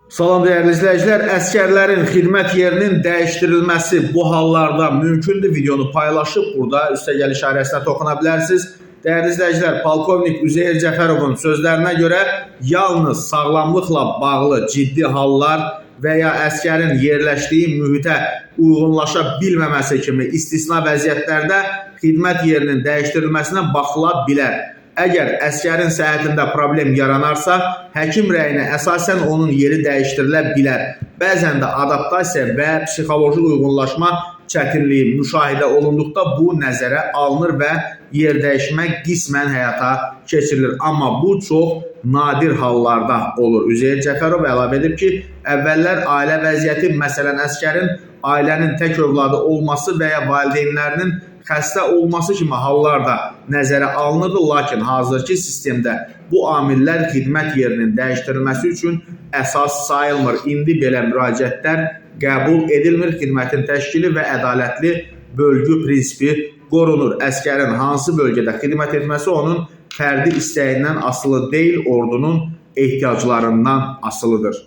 Salam değerli izləyicilər, əskərlərin xidmət yerinin dəyişdirilməsi bu hallarda mümkündür. Videonu paylaşıb burada üstəgəl işarəsinə toxuna bilərsiniz. Değerli izləyicilər, Polkovnik Üzeyir Cəfərovun sözlərinə görə yalnız sağlamlıqla bağlı ciddi hallar və ya əskərin yerləşdiyi mühitə uyğunlaşa bilməməsi kimi istisna vəziyyətlərdə xidmət yerinin dəyişdirilməsinə baxıla bilər. Əgər əskərin səhhətində problem yaranarsa, həkim rəyinə əsasən onun yeri dəyişdirilə bilər. Bəzən də adaptasiya və psixoloji uyğunlaşma çətinliyi müşahidə olunduqda bu nəzərə alınır və yer dəyişmə qismən həyata keçirilir. Amma bu çox nadir hallarda olur. Üzeyir Cəfərov əlavə edib ki, əvvəllər ailə vəziyyəti, məsələn əskərin ailənin tək övladı olması və ya valideynlərinin xəstə olması kimi hallar da nəzərə alınırdı. Lakin hazırki sistemdə bu amillər xidmət yerinin dəyişdirilməsi üçün əsas sayılmır. İndi belə müraciətlər qəbul edilmir. Xidmətin təşkili və ədalətli bölgü prinsipi qorunur. Əskərin hansı bölgədə xidmət etməsi onun fərdi istəyindən asılı deyil, ordunun ehtiyaclarından asılıdır.